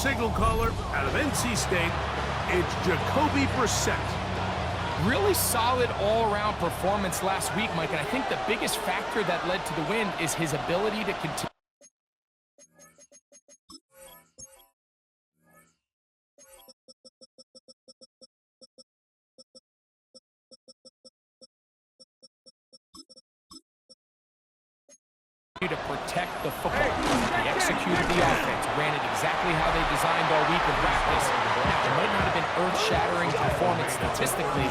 signal caller out of NC State, it's Jacoby Brissett. Really solid all-around performance last week, Mike, and I think the biggest factor that led to the win is his ability to continue to protect the football. He executed the offense, ran it exactly how they designed all week in practice. Now, it might not have been earth-shattering performance statistically.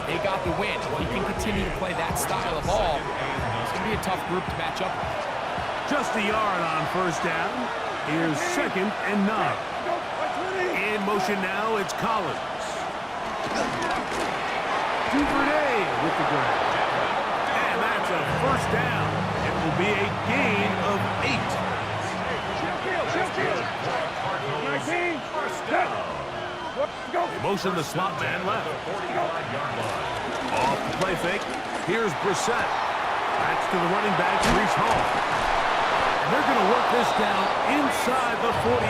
They got the win. If he can continue to play that style of ball, it's going to be a tough group to match up with. Just a yard on first down. Here's 2nd and 9. In motion now, it's Collins. Duvernay with the grab. And that's a first down. It will be a gain of 8. They motion the slot man left. Off the play fake. Here's Brissett. That's to the running back, Breece Hall. And they're going to work this down inside the 45.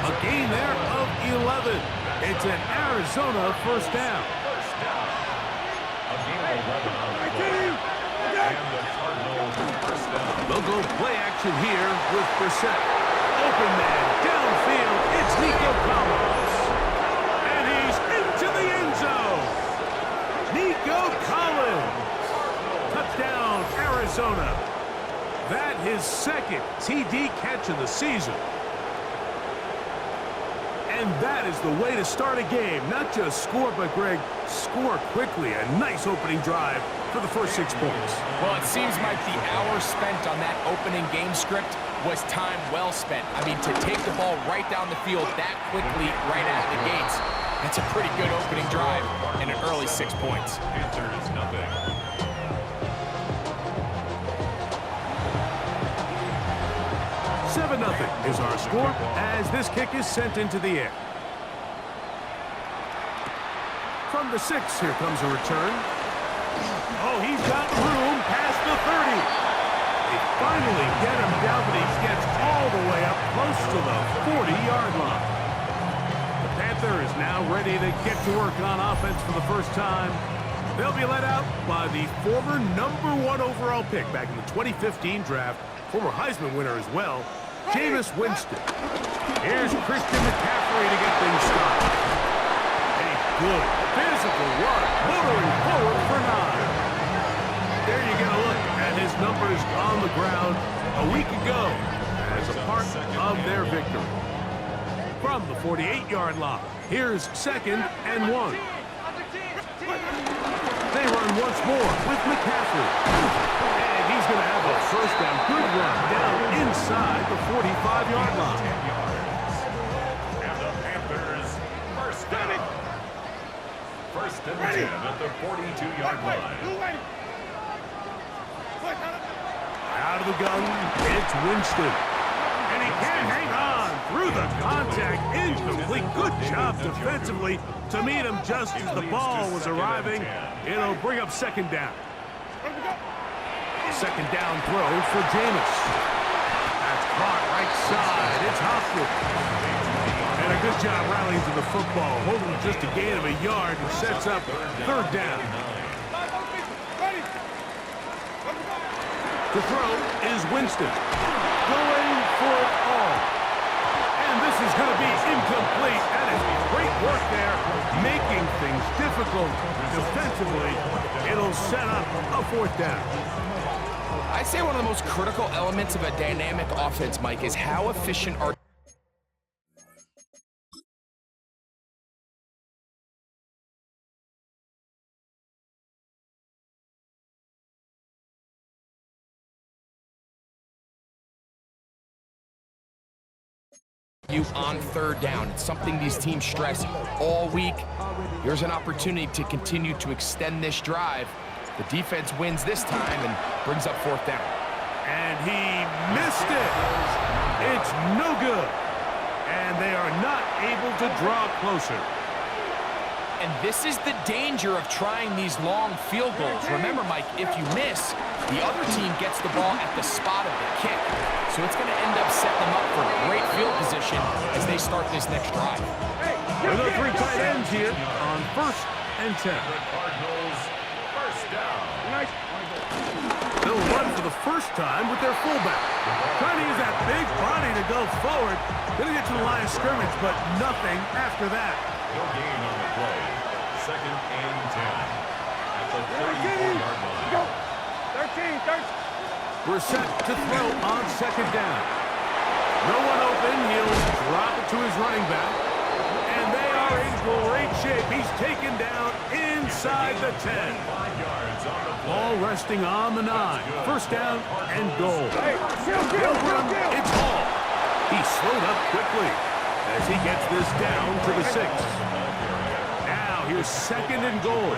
A gain there of 11. It's an Arizona first down. They'll go play action here with Brissett. Open man, downfield, it's Nico Collins. And he's into the end zone. Nico Collins. Touchdown, Arizona. That his 2nd TD catch of the season. And that is the way to start a game. Not just score, but, Greg, score quickly. A nice opening drive for the first 6 points. Well, it seems like the hour spent on that opening game script was time well spent. I mean, to take the ball right down the field that quickly right out of the gates, that's a pretty good opening drive and an early 6 points. Answer is nothing. 7-0 is our score as this kick is sent into the air. From the 6, here comes a return. Oh, he's got room past the 30. They finally get him down, but he gets all the way up close to the 40-yard line. The Panther is now ready to get to work on offense for the first time. They'll be led out by the former #1 overall pick back in the 2015 draft, former Heisman winner as well, Jameis Winston. Here's Christian McCaffrey to get things started. A good physical run, motoring forward for 9. There you get a look at his numbers on the ground a week ago as a part of their victory. From the 48-yard line, here's 2nd and 1. They run once more with McCaffrey. And he's going to have a first down. Good run down inside the 45-yard line. And the Panthers first down. First and 10 at the 42-yard line. Out of the gun, it's Winston. And he can't hang on through the contact. Incomplete. Good job defensively to meet him just as the ball was arriving. It'll bring up 2nd down. 2nd down throw for Jameis. That's caught right side. It's Hopkins. And a good job rallying to the football. Holding just a gain of a yard and sets up 3rd down. The throw is Winston. Going for it all. And this is going to be incomplete. That is great work there, making things difficult defensively. It'll set up a 4th down. I'd say one of the most critical elements of a dynamic offense, Mike, is how efficient are you on 3rd down. It's something these teams stress all week. Here's an opportunity to continue to extend this drive. The defense wins this time and brings up 4th down. And he missed it. It's no good. And they are not able to draw closer. And this is the danger of trying these long field goals. Remember, Mike, if you miss, the other team gets the ball at the spot of the kick. So it's going to end up setting them up for a great field they start this next drive? With the three tight ends here on 1st and 10. The Cardinals, first down. They'll run for the first time with their fullback. Trying to use that big body to go forward. Gonna get to the line of scrimmage, but nothing after that. No gain on the play. 2nd and 10. At the 34-yard line. 13. We're set to throw on 2nd down. No one open. He'll drop it to his running back. And they are in great shape. He's taken down inside the 10. 5 yards on the play. Ball resting on the 9. First down and goal. Kill. It's Hall. He slowed up quickly as he gets this down to the 6. Now here's 2nd and goal.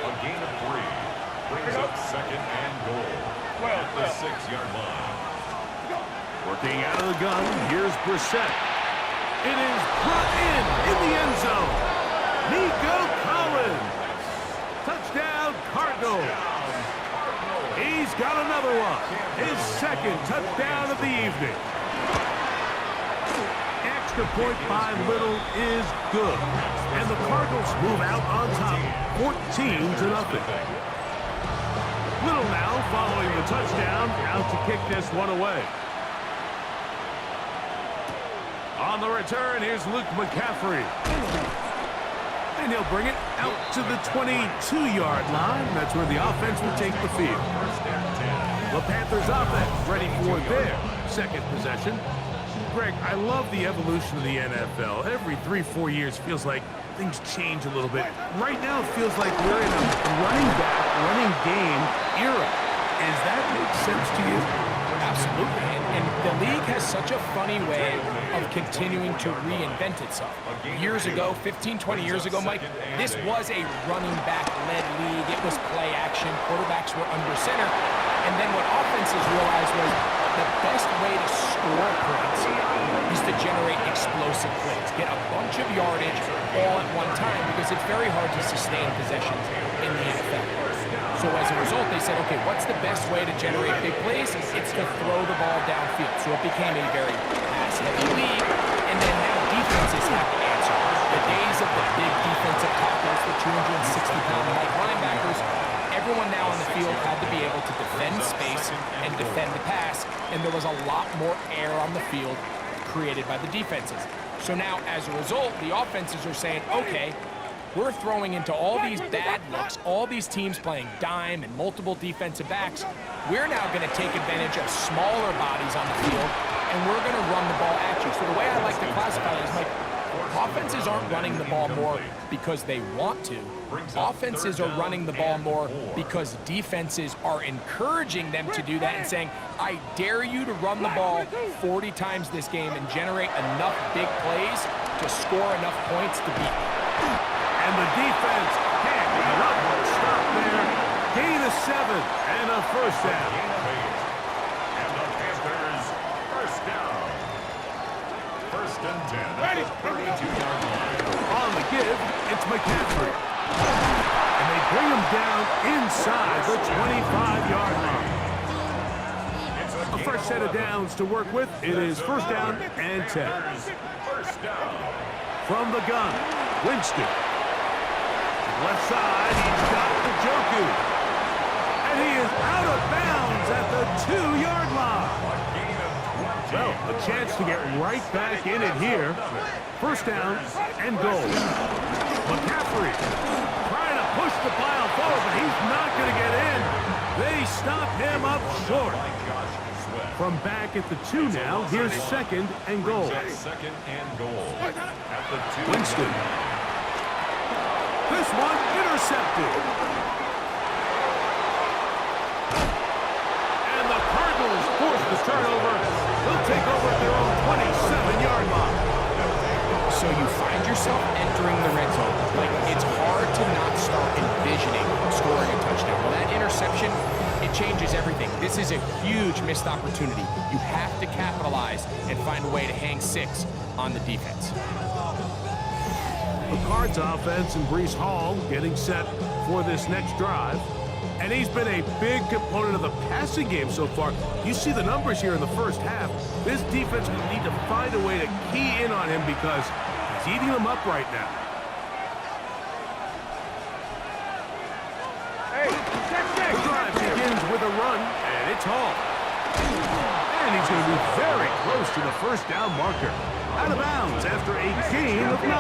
A gain of 3. Brings up 2nd and goal. At the 6-yard line. Working out of the gun, here's Brissett. It is brought in the end zone. Nico Collins. Touchdown, Cardinals. He's got another one. His 2nd touchdown of the evening. Extra point by Little is good. And the Cardinals move out on top, 14-0. Little now following the touchdown, out to kick this one away. On the return, here's Luke McCaffrey. And he'll bring it out to the 22-yard line. That's where the offense will take the field. The Panthers offense ready for their 2nd possession. Greg, I love the evolution of the NFL. Every 3-4 years feels like things change a little bit. Right now it feels like we're in a running back, running game era. Does that make sense to you? Absolutely. And the league has such a funny way of continuing to reinvent itself. Years ago, 15, 20 years ago, Mike, this was a running back-led league. It was play action. Quarterbacks were under center. And then what offenses realized was the best way to score points is to generate explosive plays. Get a bunch of yardage all at one time because it's very hard to sustain possessions in the NFL. So as a result, they said, okay, what's the best way to generate big plays? It's to throw the ball downfield. So it became a very pass-heavy league, and then now defenses have to answer. The days of the big defensive tackles, the 260-pound Mike linebackers, everyone now on the field had to be able to defend space and defend the pass, and there was a lot more air on the field created by the defenses. So now, as a result, the offenses are saying, okay, we're throwing into all these bad looks, all these teams playing dime and multiple defensive backs. We're now going to take advantage of smaller bodies on the field, and we're going to run the ball at you. So the way I like to classify it is like, offenses aren't running the ball more because they want to. Offenses are running the ball more because defenses are encouraging them to do that and saying, I dare you to run the ball 40 times this game and generate enough big plays to score enough points to beat them. And the defense can't stop there. Gain of 7 and a first down. And the Panthers, first down. 1st and 10 at the 32-yard line. On the give, it's McCaffrey. And they bring him down inside the 25-yard line. A fresh set of downs to work with. It is 1st down and 10. First down. From the gun, Winston. Left side, he's got Njoku. And he is out of bounds at the 2-yard line. Well, a chance to get right back in it here. 1st down and goal. McCaffrey trying to push the pile forward, but he's not going to get in. They stop him up short. From back at the 2 now, here's 2nd and goal. 2nd and goal. At the 2. Winston. This one intercepted. And the Cardinals force the turnover. They'll take over at their own 27-yard line. So you find yourself entering the red zone. Like, it's hard to not start envisioning scoring a touchdown. Well, that interception, it changes everything. This is a huge missed opportunity. You have to capitalize and find a way to hang 6 on the defense. The Cards offense and Breece Hall getting set for this next drive. And he's been a big component of the passing game so far. You see the numbers here in the first half. This defense will need to find a way to key in on him because he's eating them up right now. Hey, The drive begins with a run, and it's Hall. And he's going to be very close to the first down marker. Out of bounds after a gain of 9.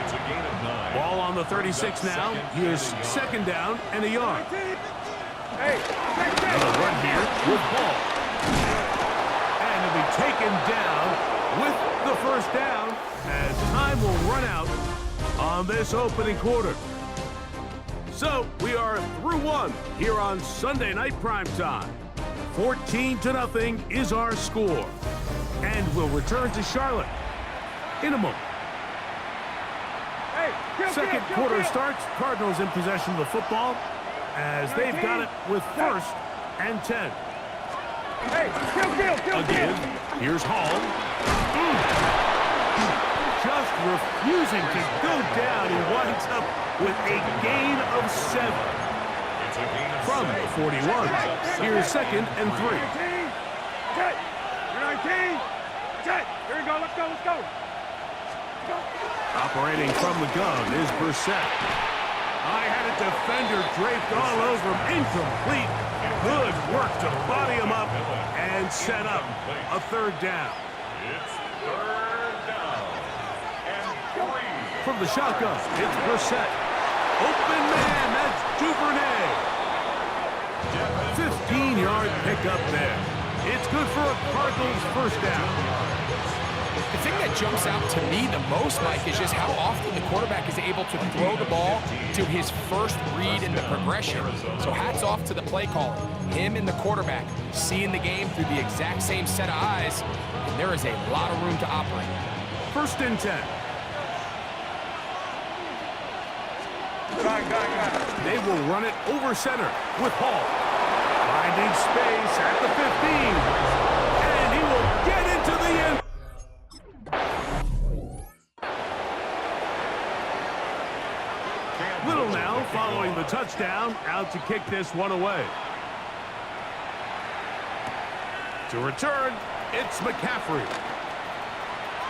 It's a gain of 9. Ball on the 36 now. Here's second down and a yard. Hey, Another run here with Hall. And he'll be taken down with the first down as time will run out on this opening quarter. So we are through one here on Sunday Night Primetime. 14-0 is our score. And we'll return to Charlotte in a moment. Second quarter starts. Cardinals in possession of the football as they've got it with first and 10. Hey, kill. Again, here's Hall. Just refusing to go down. He winds up with a gain of 7. It's a gain of From 7. the 41. Here's second and 3. 19. Set. You're 19. Set. Here we go. Let's go. Operating from the gun is Brissett. I had a defender draped all over him. Incomplete. Good work to body him up and set up a third down. It's third down. And 3. From the shotgun, it's Brissett. Open man, that's Duvernay. 15-yard pickup there. It's good for a Cardinals first down. The thing that jumps out to me the most, Mike, is just how often the quarterback is able to throw the ball to his first read in the progression. So hats off to the play caller. Him and the quarterback seeing the game through the exact same set of eyes, and there is a lot of room to operate. First and 10. They will run it over center with Hall. Finding space at the 15. And he will get into the end. Little now following the touchdown, out to kick this one away. To return, it's McCaffrey.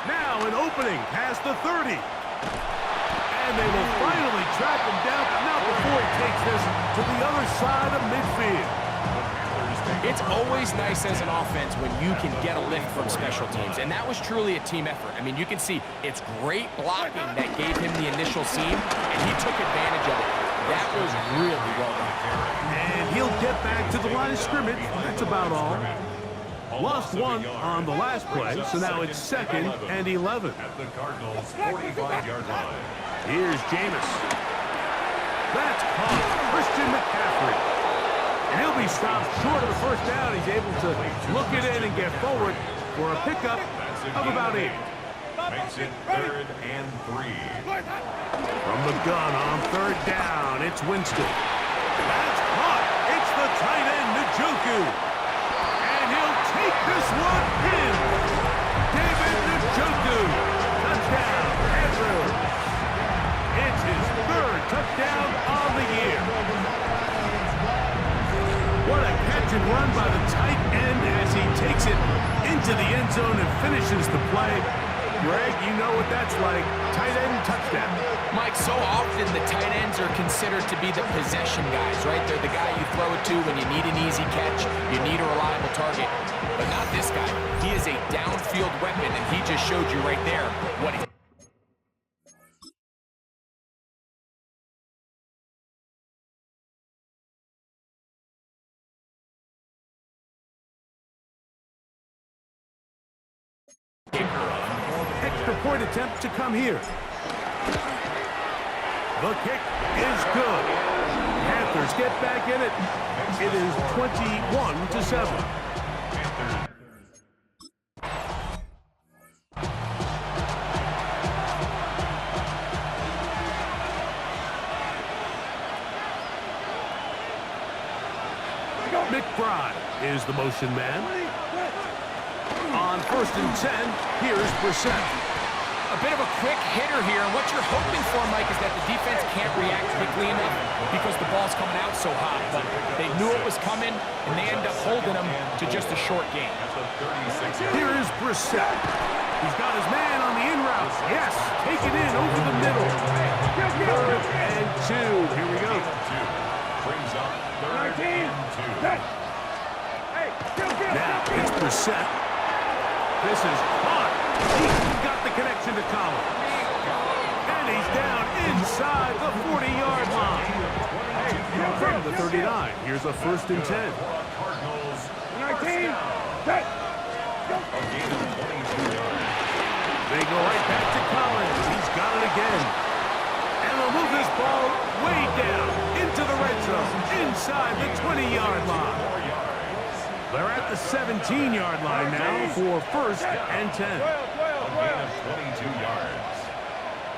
Now an opening past the 30. And they will finally track him down, but not before he takes this to the other side of midfield. It's always nice as an offense when you can get a lift from special teams, and that was truly a team effort. I mean, you can see it's great blocking that gave him the initial seam, and he took advantage of it. That was really well done. And he'll get back to the line of scrimmage. That's about all. Lost one on the last play, so now it's second and 11. At the Cardinals' 45-yard line. Here's Jameis. That's caught. Christian McCaffrey. And he'll be stopped short of the first down. He's able to look it in and get forward for a pickup of about 8. Makes it third and 3. From the gun on third down, it's Winston. That's caught. It's the tight end, Njoku. And he'll take this one in. David Njoku. Touchdown, Andrews. It's his third touchdown on the year. What a catch and run by the tight end as he takes it into the end zone and finishes the play. Greg, you know what that's like. Tight end touchdown. Mike, so often the tight ends are considered to be the possession guys, right? They're the guy you throw it to when you need an easy catch, you need a reliable target. But not this guy. He is a downfield weapon, and he just showed you right there what he... Extra point attempt to come here. The kick is good. Panthers get back in it. It is 21-7. McBride is the motion man. On first and 10, here's Brissett. A bit of a quick hitter here, and what you're hoping for, Mike, is that the defense can't react quickly enough because the ball's coming out so hot. But they knew it was coming, and they end up holding them to just a short game. Here is Brissett. He's got his man on the in route. Yes, take it in over the middle. 3rd and 2. Here we go. Brings up 3rd and 2. Now it's Brissett. This is caught. He got the connection to Collins. And he's down inside the 40-yard line. From the 39, here's a 1st and 10. Cardinals. 19. Set. A gain of 22 yards. They go right back to Collins. He's got it again. And they'll move this ball way down into the red zone, inside the 20-yard line. They're at the 17-yard line now for 1st and 10. A gain of 22 yards.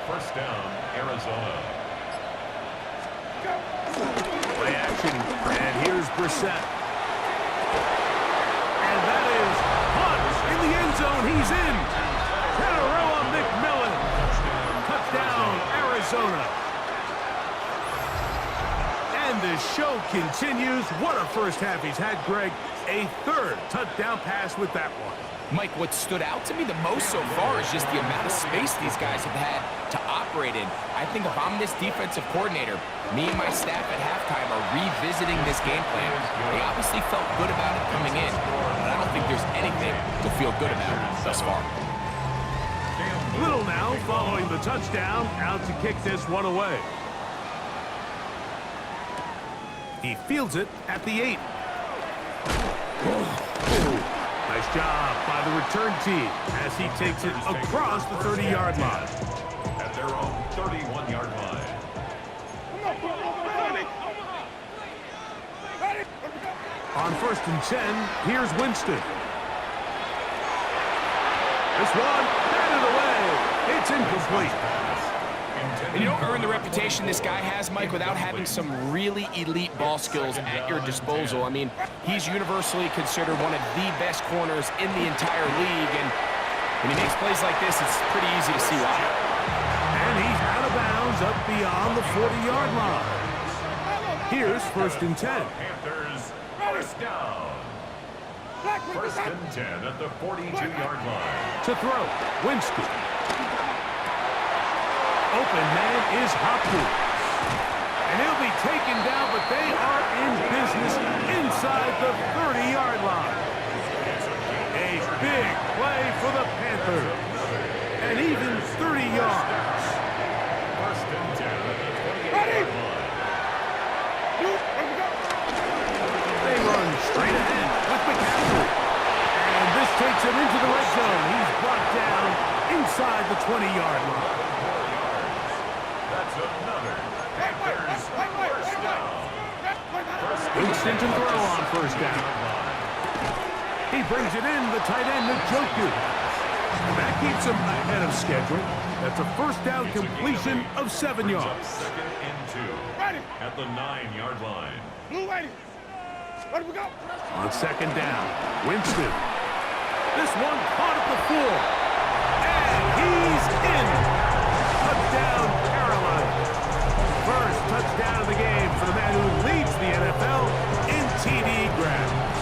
1st down, Arizona. Play action, and here's Brissett. And that is caught in the end zone. He's in. Tararoa McMillan. Touchdown, Arizona. And the show continues. What a first half he's had, Greg. A 3rd touchdown pass with that one. Mike, what stood out to me the most so far is just the amount of space these guys have had to operate in. I think if I'm this defensive coordinator, me and my staff at halftime are revisiting this game plan. They obviously felt good about it coming in, but I don't think there's anything to feel good about thus far. Little now following the touchdown, out to kick this one away. He fields it at the 8. Nice job by the return team as he takes it across the 30-yard line. At their own 31-yard line. On 1st and 10, here's Winston. This one, batted away. It's incomplete. And you don't earn the reputation this guy has, Mike, without having some really elite ball skills at your disposal. I mean, he's universally considered one of the best corners in the entire league, and when he makes plays like this, it's pretty easy to see why. And he's out of bounds up beyond the 40-yard line. Here's 1st and 10. Panthers, 1st down. 1st and 10 at the 42-yard line. To throw, Winston. Open man is Hopkins. And he'll be taken down, but they are in business inside the 30-yard line. A big play for the Panthers. And even 30 yards. 1st and 10 at the 28-yard line. They run straight ahead with McCaffrey. And this takes him into the red zone. He's brought down inside the 20-yard line. That's another Panthers 1st down. Winston to throw on 1st down. He brings it in, the tight end, Njoku. And that keeps him ahead of schedule. That's a 1st down completion of 7 yards. 2nd and 2 at the 9-yard line. Where do we go? On 2nd down, Winston. This one caught at the 4. And he's in. Touchdown, Carolina. 1st touchdown of the game for the man who leads the NFL in TD grabs.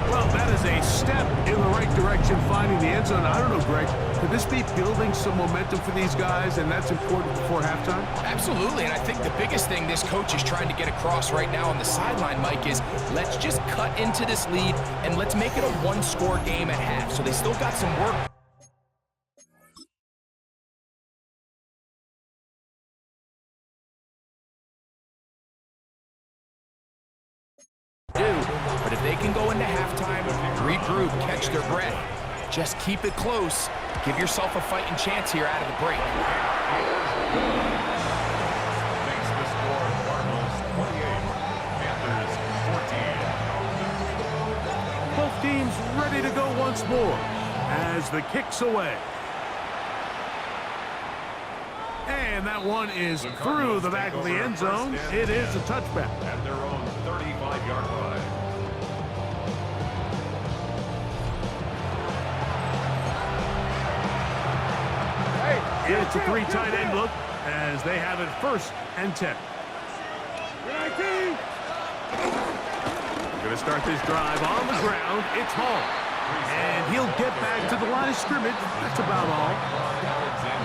Well, that is a step in the right direction, finding the end zone. I don't know, Greg, could this be building some momentum for these guys, and that's important before halftime? Absolutely, and I think the biggest thing this coach is trying to get across right now on the sideline, Mike, is let's just cut into this lead, and let's make it a one-score game at half. So they still got some work. But if they can go into halftime, regroup, catch their breath, just keep it close, give yourself a fighting chance here out of the break. Makes the score Cardinals 28, Panthers 14. Both teams ready to go once more as the kick's away. And that one is through the back of the end zone. It is a touchback. At their own 35-yard line. It's a 3 tight end look as they have it 1st and 10. Going to start this drive on the ground. It's Hall. And he'll get back to the line of scrimmage. That's about all.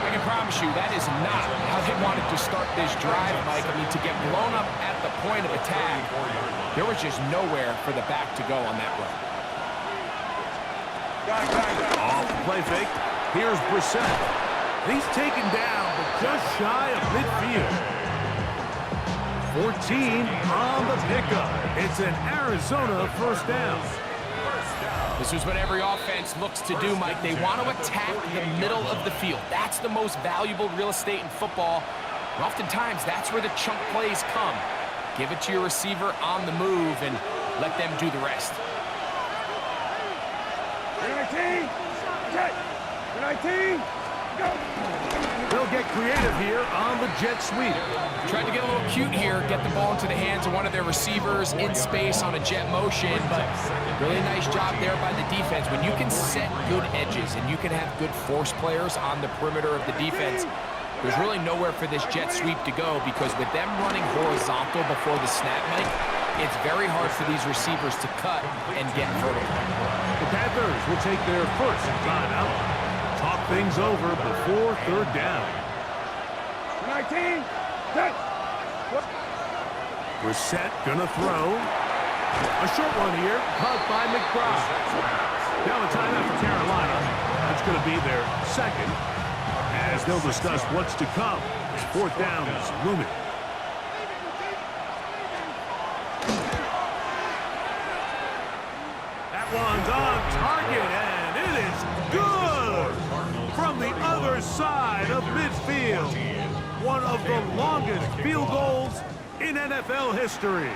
I can promise you that is not how they wanted to start this drive, Mike. I mean, to get blown up at the point of attack, there was just nowhere for the back to go on that run. Off the play fake. Here's Brissett. He's taken down, but just shy of midfield. 14 on the pickup. It's an Arizona 1st down. This is what every offense looks to do, Mike. They want to attack the middle of the field. That's the most valuable real estate in football. And oftentimes, that's where the chunk plays come. Give it to your receiver on the move and let them do the rest. 19, check. 19, go. They'll get creative here on the jet sweep. Tried to get a little cute here, get the ball into the hands of one of their receivers in space on a jet motion, but really nice job there by the defense. When you can set good edges and you can have good force players on the perimeter of the defense, there's really nowhere for this jet sweep to go because with them running horizontal before the snap, Mike, it's very hard for these receivers to cut and get vertical. The Panthers will take their 1st timeout. Talk things over before 3rd down. 19, check. Brissett gonna throw. A short one here, caught by McBride. Now a timeout for Carolina. That's gonna be their 2nd. As they'll discuss what's to come. 4th down is looming. That one's on target, and it is good! From the other side of midfield. One of the longest field goals in NFL history.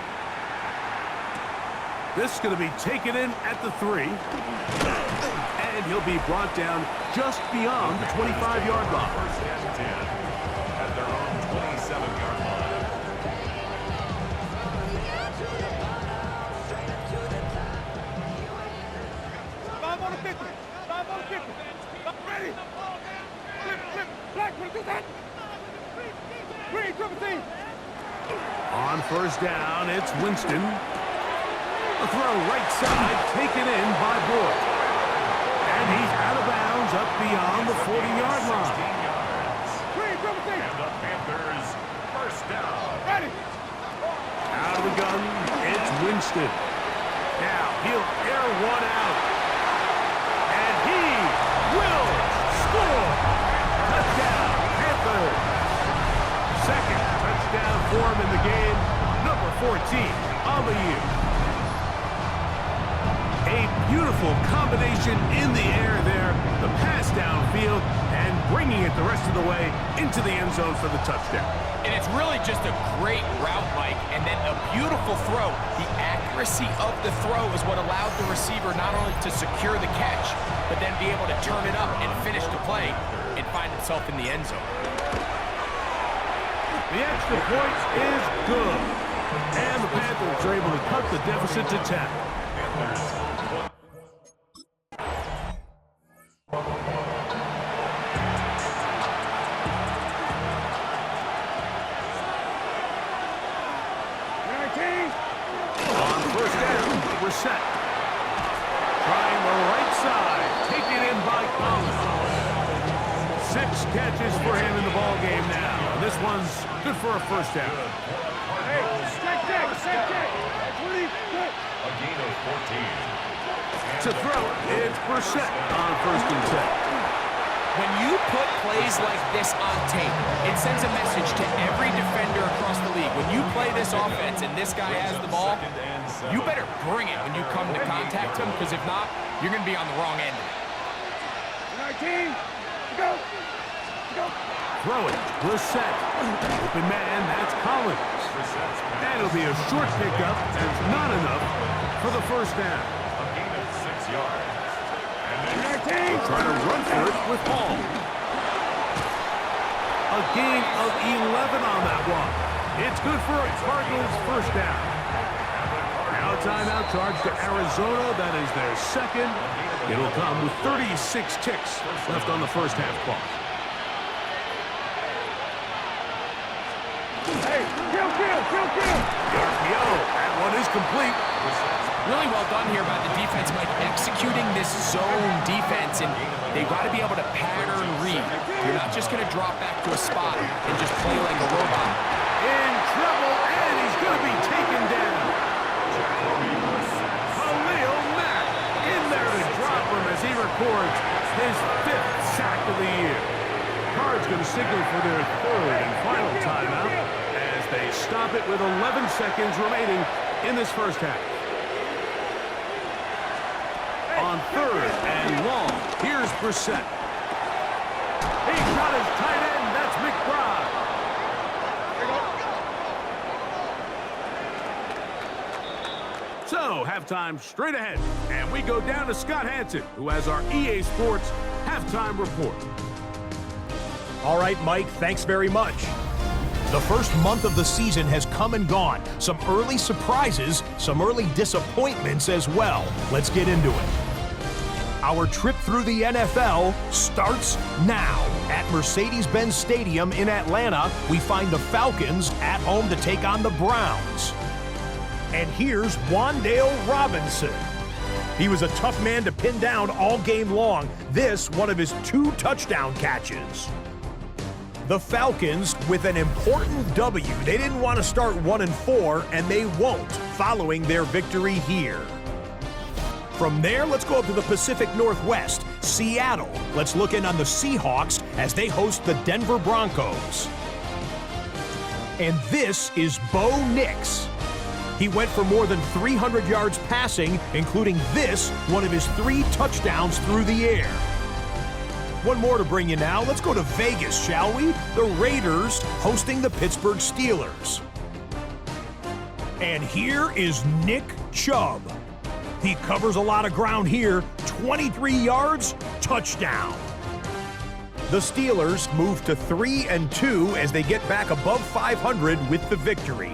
This is going to be taken in at the 3. And he'll be brought down just beyond the 25-yard line. 1st and 10 at their own 27-yard line. Five on the 50. 5 on the 50. Ready. Flip. Black, what is that? Green, triple team. On 1st down, it's Winston. A throw right side, taken in by Boyd. And he's out of bounds up beyond the 40-yard line. Green, triple team. And the Panthers 1st down. Ready. Out of the gun, it's Winston. Now he'll air one out. And he will score. Touchdown, Panthers. 2nd touchdown for him in the game. Number 14 on the year. A beautiful combination in the air there. The pass downfield and bringing it the rest of the way into the end zone for the touchdown. And it's really just a great route, Mike, and then a beautiful throw. The accuracy of the throw is what allowed the receiver not only to secure the catch, but then be able to turn it up and finish the play and find himself in the end zone. The extra point is good. And the Panthers are able to cut the deficit to 10. On 1st down, Brissett. Trying the right side. Taken in by Collins. 6 catches for him in the ball game now. This one's good for a 1st down. Hey, check. 20, good. A gain of 14. To throw, it's Brissett on 1st and 10. When you put plays like this on tape, it sends a message to every defender across the league. When you play this offense and this guy has the ball, you better bring it when you come to contact him, because if not, you're going to be on the wrong end of it. 19, go. Throw it, Brissett. Open man, that's Collins. And it'll be a short pickup. That's not enough for the 1st down. A gain of 6 yards. Trying to run for it with Hall. A gain of 11 on that one. It's good for a Cardinals 1st down. Now a timeout charge to Arizona. That is their 2nd. It'll come with 36 ticks left on the 1st half clock. complete. Really well done here by the defense, Mike, executing this zone defense, and they've got to be able to pattern read. You're not just going to drop back to a spot and just play like a robot. In trouble, and he's going to be taken down. Khalil Mack in there to drop him as he records his 5th sack of the year. Cards going to signal for their 3rd and final timeout as they stop it with 11 seconds remaining in this first half. On 3rd and long, here's Brissett. He's got his tight end, that's McBride. So, halftime straight ahead, and we go down to Scott Hanson, who has our EA Sports halftime report. All right, Mike, thanks very much. The first month of the season has come and gone. Some early surprises, some early disappointments as well. Let's get into it. Our trip through the NFL starts now. At Mercedes-Benz Stadium in Atlanta, we find the Falcons at home to take on the Browns. And here's Wan'Dale Robinson. He was a tough man to pin down all game long. This, one of his 2 touchdown catches. The Falcons with an important W. They didn't want to start 1-4, and they won't following their victory here. From there, let's go up to the Pacific Northwest, Seattle. Let's look in on the Seahawks as they host the Denver Broncos. And this is Bo Nix. He went for more than 300 yards passing, including this, one of his 3 touchdowns through the air. One more to bring you now. Let's go to Vegas, shall we? The Raiders hosting the Pittsburgh Steelers. And here is Nick Chubb. He covers a lot of ground here. 23 yards, touchdown. The Steelers move to 3-2 as they get back above 500 with the victory.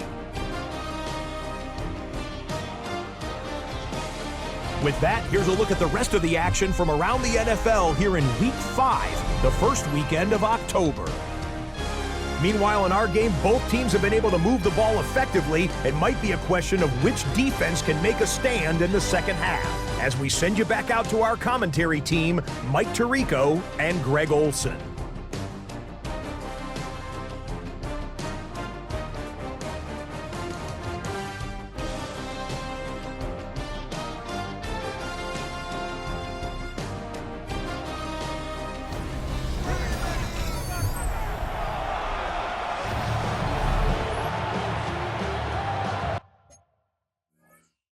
With that, here's a look at the rest of the action from around the NFL here in Week 5, the first weekend of October. Meanwhile, in our game, both teams have been able to move the ball effectively. It might be a question of which defense can make a stand in the second half. As we send you back out to our commentary team, Mike Tirico and Greg Olson.